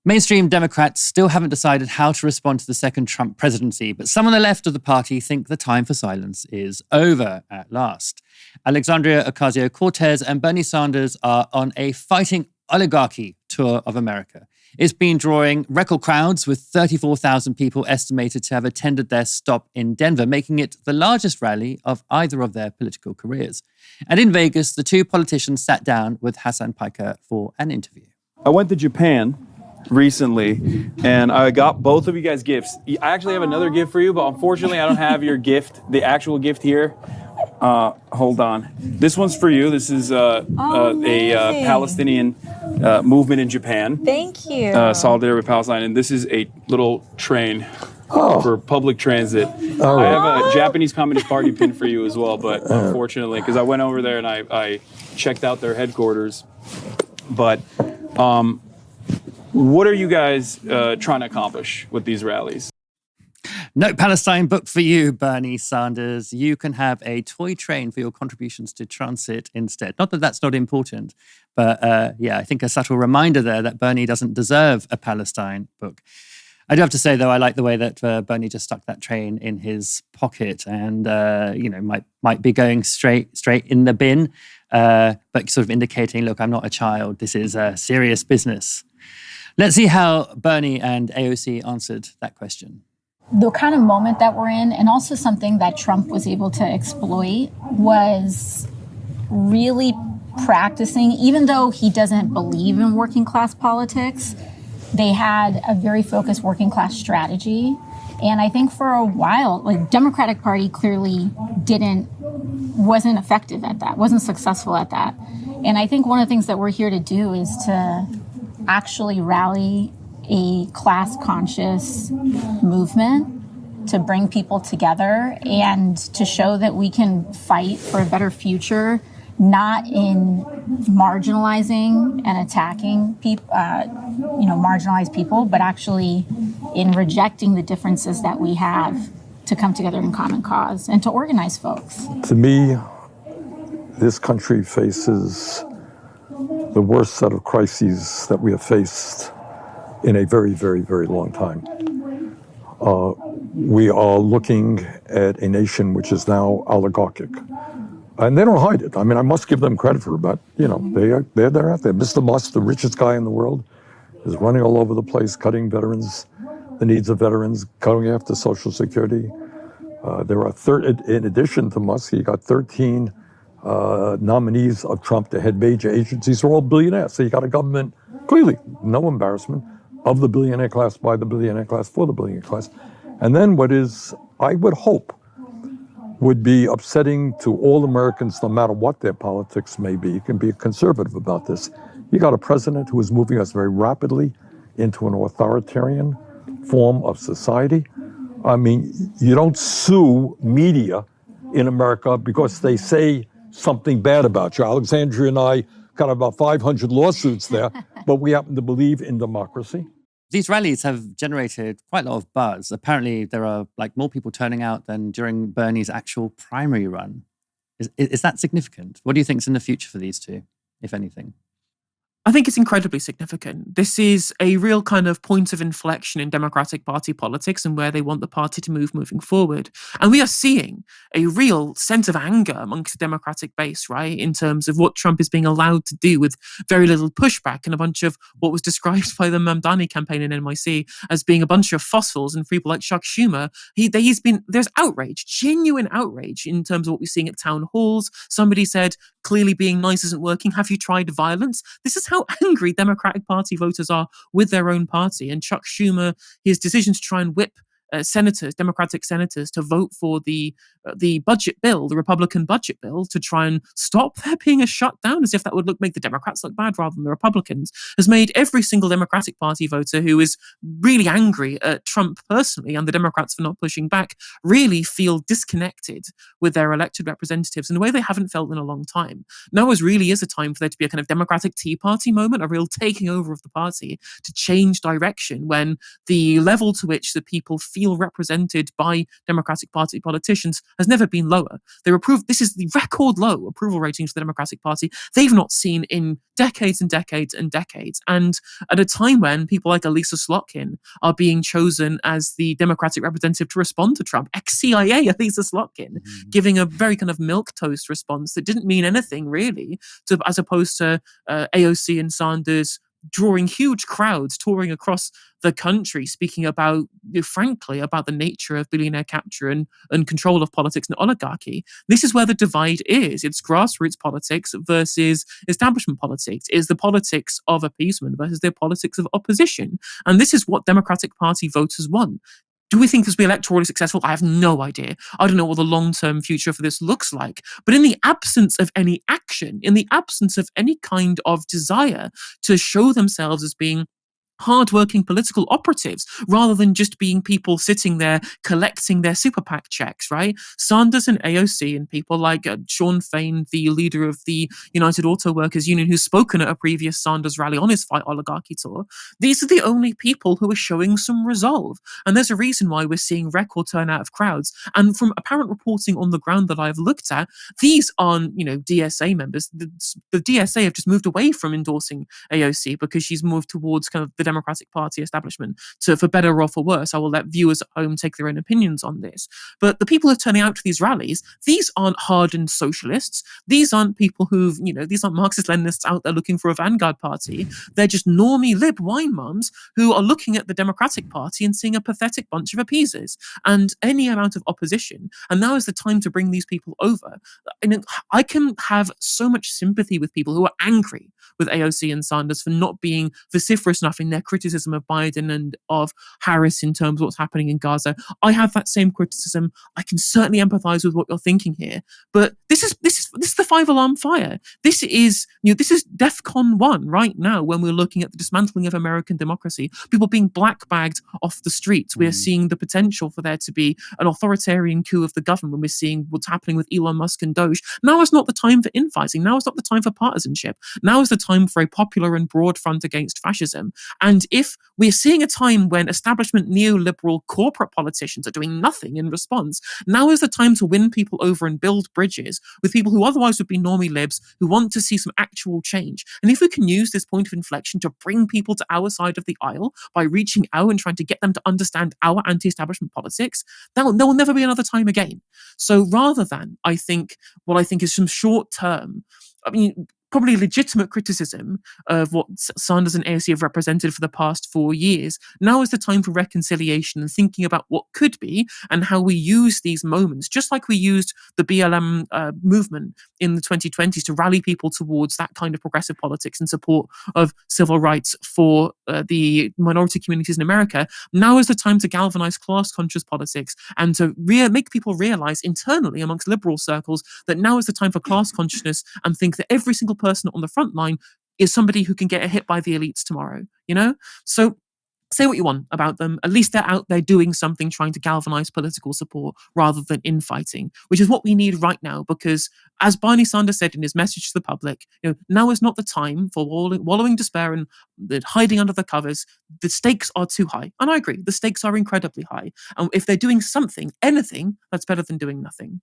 Mainstream Democrats still haven't decided how to respond to the second Trump presidency, but some on the left of the party think the time for silence is over at last. Alexandria Ocasio-Cortez and Bernie Sanders are on a fighting oligarchy tour of America. It's been drawing record crowds, with 34,000 people estimated to have attended their stop in Denver, making it the largest rally of either of their political careers. And in Vegas, the two politicians sat down with Hassan Piker for an interview. I went to Japan recently, and I got both of you guys gifts. I actually have another gift for you, but unfortunately I don't have your gift, the actual gift here. Hold on. This one's for you. This is a Palestinian movement in Japan. Thank you. Solidarity with Palestine. And this is a little train for public transit. Oh. I have a Japanese Communist Party pin for you as well, but unfortunately, because I went over there and I checked out their headquarters. But what are you guys trying to accomplish with these rallies? No Palestine book for you, Bernie Sanders. You can have a toy train for your contributions to transit instead. Not that that's not important, but I think a subtle reminder there that Bernie doesn't deserve a Palestine book. I do have to say, though, I like the way that Bernie just stuck that train in his pocket and, might be going straight in the bin, but sort of indicating, look, I'm not a child. This is serious business. Let's see how Bernie and AOC answered that question. The kind of moment that we're in, and also something that Trump was able to exploit, was really practicing, even though he doesn't believe in working class politics, they had a very focused working class strategy. And I think for a while, Democratic Party clearly wasn't effective at that, wasn't successful at that. And I think one of the things that we're here to do is to actually rally a class-conscious movement to bring people together and to show that we can fight for a better future, not in marginalizing and attacking people, marginalized people, but actually in rejecting the differences that we have to come together in common cause and to organize folks. To me, this country faces the worst set of crises that we have faced in a very, very, very long time. We are looking at a nation which is now oligarchic. And they don't hide it. I mean, I must give them credit for that. They're out there. Mr. Musk, the richest guy in the world, is running all over the place, cutting the needs of veterans, going after Social Security. There are, in addition to Musk, he got 13 nominees of Trump to head major agencies who are all billionaires. So you got a government, clearly, no embarrassment, of the billionaire class, by the billionaire class, for the billionaire class. And then what is, I would hope, would be upsetting to all Americans, no matter what their politics may be. You can be conservative about this. You got a president who is moving us very rapidly into an authoritarian form of society. I mean, you don't sue media in America because they say something bad about you. Alexandria and I got about 500 lawsuits there, but we happen to believe in democracy. These rallies have generated quite a lot of buzz. Apparently, there are more people turning out than during Bernie's actual primary run. Is that significant? What do you think is in the future for these two, if anything? I think it's incredibly significant. This is a real kind of point of inflection in Democratic Party politics and where they want the party to move moving forward. And we are seeing a real sense of anger amongst the Democratic base, right, in terms of what Trump is being allowed to do with very little pushback and a bunch of what was described by the Mamdani campaign in NYC as being a bunch of fossils and people like Chuck Schumer. There's outrage, genuine outrage in terms of what we're seeing at town halls. Somebody said, clearly being nice isn't working. Have you tried violence? This is how angry Democratic Party voters are with their own party. And Chuck Schumer, his decision to try and whip Democratic senators to vote for the budget bill, the Republican budget bill, to try and stop there being a shutdown, as if that would make the Democrats look bad rather than the Republicans, has made every single Democratic Party voter who is really angry at Trump personally and the Democrats for not pushing back really feel disconnected with their elected representatives in a way they haven't felt in a long time. Now really is a time for there to be a kind of Democratic Tea Party moment, a real taking over of the party to change direction when the level to which the people feel feel represented by Democratic Party politicians has never been lower. This is the record low approval ratings for the Democratic Party they've not seen in decades and decades and decades. And at a time when people like Elisa Slotkin are being chosen as the Democratic representative to respond to Trump, ex-CIA Elisa Slotkin, giving a very kind of milquetoast response that didn't mean anything really, as opposed to AOC and Sanders drawing huge crowds touring across the country, speaking about, frankly, about the nature of billionaire capture and control of politics and oligarchy. This is where the divide is. It's grassroots politics versus establishment politics. It's the politics of appeasement versus the politics of opposition. And this is what Democratic Party voters want. Do we think this will be electorally successful? I have no idea. I don't know what the long-term future for this looks like. But in the absence of any action, in the absence of any kind of desire to show themselves as being hardworking political operatives rather than just being people sitting there collecting their super PAC checks, right? Sanders and AOC and people like Sean Fain, the leader of the United Auto Workers Union, who's spoken at a previous Sanders rally on his Fight Oligarchy tour, these are the only people who are showing some resolve. And there's a reason why we're seeing record turnout of crowds. And from apparent reporting on the ground that I've looked at, these aren't, DSA members. The DSA have just moved away from endorsing AOC because she's moved towards kind of the Democratic Party establishment. So for better or for worse, I will let viewers at home take their own opinions on this. But the people who are turning out to these rallies, these aren't hardened socialists. These aren't people these aren't Marxist-Leninists out there looking for a vanguard party. They're just normie lib wine mums who are looking at the Democratic Party and seeing a pathetic bunch of appeasers and any amount of opposition. And now is the time to bring these people over. I can have so much sympathy with people who are angry with AOC and Sanders for not being vociferous enough in their criticism of Biden and of Harris in terms of what's happening in Gaza. I have that same criticism. I can certainly empathize with what you're thinking here. But this is the five-alarm fire. This is DEFCON 1 right now when we're looking at the dismantling of American democracy. People being black-bagged off the streets. We're seeing the potential for there to be an authoritarian coup of the government when we're seeing what's happening with Elon Musk and Doge. Now is not the time for infighting. Now is not the time for partisanship. Now is the time for a popular and broad front against fascism. And if we're seeing a time when establishment neoliberal corporate politicians are doing nothing in response, now is the time to win people over and build bridges with people who otherwise would be normie libs who want to see some actual change. And if we can use this point of inflection to bring people to our side of the aisle by reaching out and trying to get them to understand our anti-establishment politics, there will never be another time again. So rather than, what I think is some short-term, probably legitimate criticism of what Sanders and AOC have represented for the past 4 years. Now is the time for reconciliation and thinking about what could be and how we use these moments, just like we used the BLM movement in the 2020s to rally people towards that kind of progressive politics and support of civil rights for the minority communities in America. Now is the time to galvanize class-conscious politics and to make people realize internally amongst liberal circles that now is the time for class consciousness and think that every single person on the front line is somebody who can get hit by the elites tomorrow, So say what you want about them. At least they're out there doing something, trying to galvanize political support rather than infighting, which is what we need right now. Because as Bernie Sanders said in his message to the public, now is not the time for wallowing despair and hiding under the covers. The stakes are too high. And I agree, the stakes are incredibly high. And if they're doing something, anything, that's better than doing nothing.